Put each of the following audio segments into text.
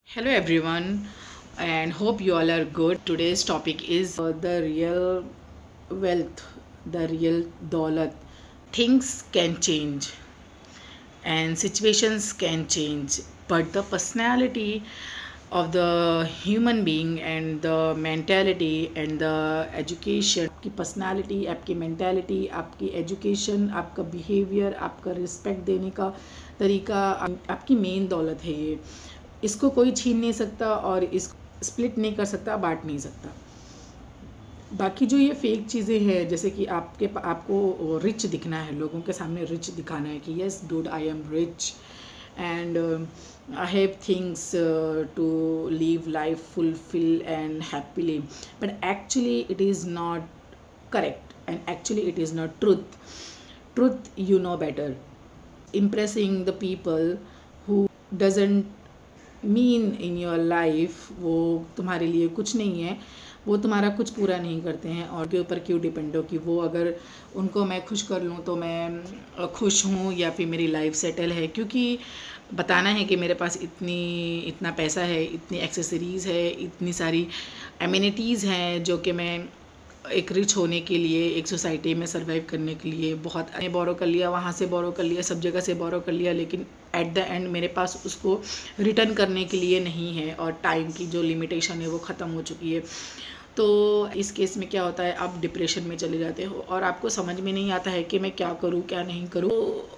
Hello everyone, and hope you all are good. Today's topic is the real wealth, the real daulat. Things can change and situations can change, but the personality of the human being and the mentality and the education, आपकी personality, आपकी mentality, आपकी education, आपका behavior, आपका respect देने का तरीका आपकी main दौलत है। ये इसको कोई छीन नहीं सकता और इसको स्प्लिट नहीं कर सकता, बांट नहीं सकता। बाकी जो ये फेक चीज़ें हैं, जैसे कि आपको रिच दिखना है, लोगों के सामने रिच दिखाना है कि yes dude I am rich and I have things to live life fulfil and happily, but actually it is not correct and actually it is not truth you know better. Impressing the people who doesn't mean in your life, वो तुम्हारे लिए कुछ नहीं है, वो तुम्हारा कुछ पूरा नहीं करते हैं और के ऊपर क्यों डिपेंड हो कि वो अगर उनको मैं खुश कर लूँ तो मैं खुश हूँ या फिर मेरी लाइफ सेटल है। क्योंकि बताना है कि मेरे पास इतना पैसा है, इतनी एक्सेसरीज़ है, इतनी सारी एमिनिटीज़ हैं जो कि मैं एक रिच होने के लिए, एक सोसाइटी में सर्वाइव करने के लिए बहुत बोरो कर लिया, वहाँ से बोरो कर लिया, सब जगह से बोरो कर लिया, लेकिन एट द एंड मेरे पास उसको रिटर्न करने के लिए नहीं है और टाइम की जो लिमिटेशन है वो ख़त्म हो चुकी है। तो इस केस में क्या होता है, आप डिप्रेशन में चले जाते हो और आपको समझ में नहीं आता है कि मैं क्या करूँ क्या नहीं करूँ। तो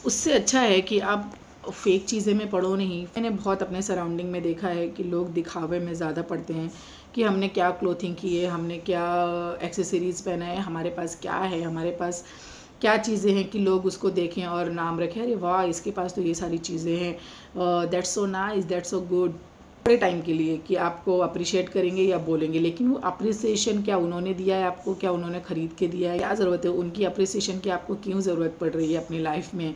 उससे अच्छा है कि आप फेक चीज़ें में पढ़ो नहीं। मैंने बहुत अपने सराउंडिंग में देखा है कि लोग दिखावे में ज़्यादा पड़ते हैं कि हमने क्या क्लोथिंग की है, हमने क्या एक्सेसरीज़ पहना है, हमारे पास क्या है, हमारे पास क्या चीज़ें हैं कि लोग उसको देखें और नाम रखें, अरे वाह इसके पास तो ये सारी चीज़ें हैं, that's so nice, that's so good. थोड़े टाइम के लिए कि आपको अप्रिशिएट करेंगे या बोलेंगे, लेकिन वो अप्रिसिएशन क्या उन्होंने दिया है आपको, क्या उन्होंने ख़रीद के दिया है, क्या ज़रूरत है उनकी अप्रिसिएशन की, आपको क्यों ज़रूरत पड़ रही है अपनी लाइफ में।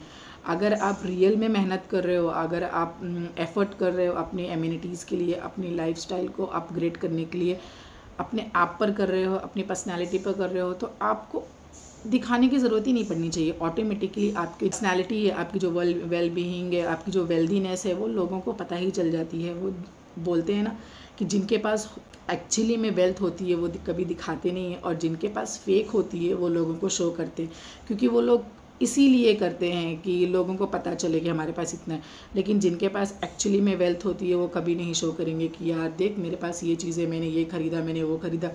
अगर आप रियल में मेहनत कर रहे हो, अगर आप एफ़र्ट कर रहे हो अपनी एमिनिटीज़ के लिए, अपनी लाइफस्टाइल को अपग्रेड करने के लिए, अपने आप पर कर रहे हो, अपनी पर्सनैलिटी पर कर रहे हो, तो आपको दिखाने की ज़रूरत ही नहीं पड़नी चाहिए। ऑटोमेटिकली आपकी पर्सनैलिटी है, आपकी जो वेल बीइंग है, आपकी जो वेल्दीनेस है, वो लोगों को पता ही चल जाती है। वो बोलते हैं ना कि जिनके पास एक्चुअली में वेल्थ होती है वो कभी दिखाते नहीं हैं, और जिनके पास फेक होती है वो लोगों को शो करते हैं, क्योंकि वो लोग इसीलिए करते हैं कि लोगों को पता चले कि हमारे पास इतना है। लेकिन जिनके पास एक्चुअली में वेल्थ होती है वो कभी नहीं शो करेंगे कि यार देख मेरे पास ये चीज़ें, मैंने ये ख़रीदा, मैंने वो ख़रीदा।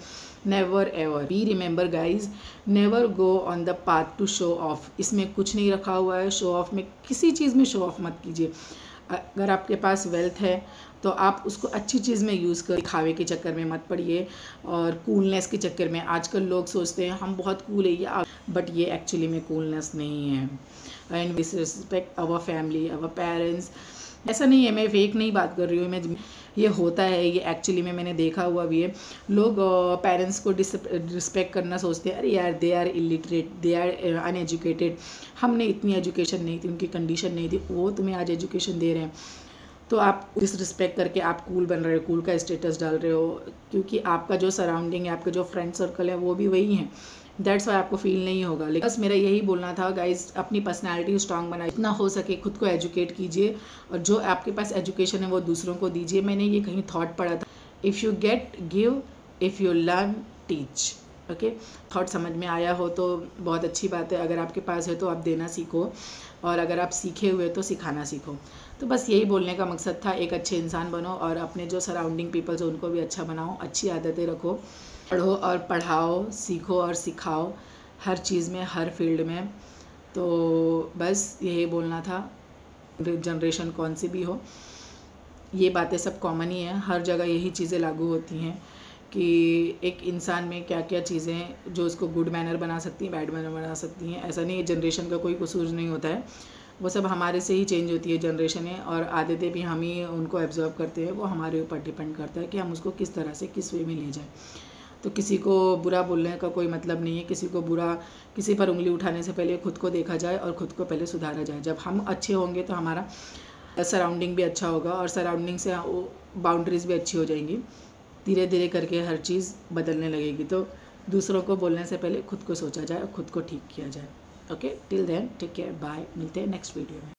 Never ever be remember guys, never go on the path to show off. इसमें कुछ नहीं रखा हुआ है शो ऑफ में, किसी चीज़ में शो ऑफ मत कीजिए। अगर आपके पास वेल्थ है तो आप उसको अच्छी चीज़ में यूज़ कर, दिखावे के चक्कर में मत पड़िए और कूलनेस के चक्कर में। आजकल लोग सोचते हैं हम बहुत कूल है ये, बट ये एक्चुअली में कूलनेस नहीं है। And disrespect our family, our parents. ऐसा नहीं है, मैं फेक नहीं बात कर रही हूँ, मैं ये होता है, ये एक्चुअली में मैंने देखा हुआ भी है। लोग पेरेंट्स को डिसरिस्पेक्ट करना सोचते हैं, अरे यार they are illiterate, they are uneducated, हमने इतनी एजुकेशन नहीं थी, उनकी कंडीशन नहीं थी, वो तुम्हें आज एजुकेशन दे रहे हैं, तो आप डिसरिस्पेक्ट करके आप कूल बन रहे हो, कूल का स्टेटस डाल रहे हो, क्योंकि आपका जो सराउंडिंग है, आपका जो फ्रेंड सर्कल है वो भी वही है। दैट्स वाई आपको फील नहीं होगा। लेकिन बस मेरा यही बोलना था गाइज, अपनी पर्सनैलिटी स्ट्रांग बनाइए, जितना हो सके खुद को एजुकेट कीजिए और जो आपके पास एजुकेशन है वो दूसरों को दीजिए। मैंने ये कहीं थॉट पढ़ा था, if you get give, if you learn teach. Okay, thought समझ में आया हो तो बहुत अच्छी बात है, अगर आपके पास है तो आप देना सीखो, और अगर आप सीखे हुए तो सिखाना सीखो। तो बस यही बोलने का मकसद था, एक अच्छे इंसान बनो और अपने जो सराउंडिंग पीपल्स हैं उनको भी अच्छा बनाओ, अच्छी आदतें रखो, पढ़ो और पढ़ाओ, सीखो और सिखाओ, हर चीज़ में, हर फील्ड में। तो बस यही बोलना था। जनरेशन कौन सी भी हो, ये बातें सब कॉमन ही हैं, हर जगह यही चीज़ें लागू होती हैं कि एक इंसान में क्या क्या चीज़ें हैं जो उसको गुड मैनर बना सकती हैं, बैड मैनर बना सकती हैं। ऐसा नहीं है, जनरेशन का कोई कसूर नहीं होता है, वो सब हमारे से ही चेंज होती है जनरेशन है, और आदतें भी हम ही उनको एब्जॉर्व करते हैं। वो हमारे ऊपर डिपेंड करता है कि हम उसको किस तरह से, किस वे में ले जाएं। तो किसी को बुरा बोलने का कोई मतलब नहीं है, किसी पर उंगली उठाने से पहले खुद को देखा जाए और खुद को पहले सुधारा जाए। जब हम अच्छे होंगे तो हमारा सराउंडिंग भी अच्छा होगा, और सराउंडिंग से बाउंड्रीज़ भी अच्छी हो जाएंगी। धीरे धीरे करके हर चीज़ बदलने लगेगी। तो दूसरों को बोलने से पहले खुद को सोचा जाए और खुद को ठीक किया जाए। Okay, till then take care, bye, मिलते हैं नेक्स्ट वीडियो में।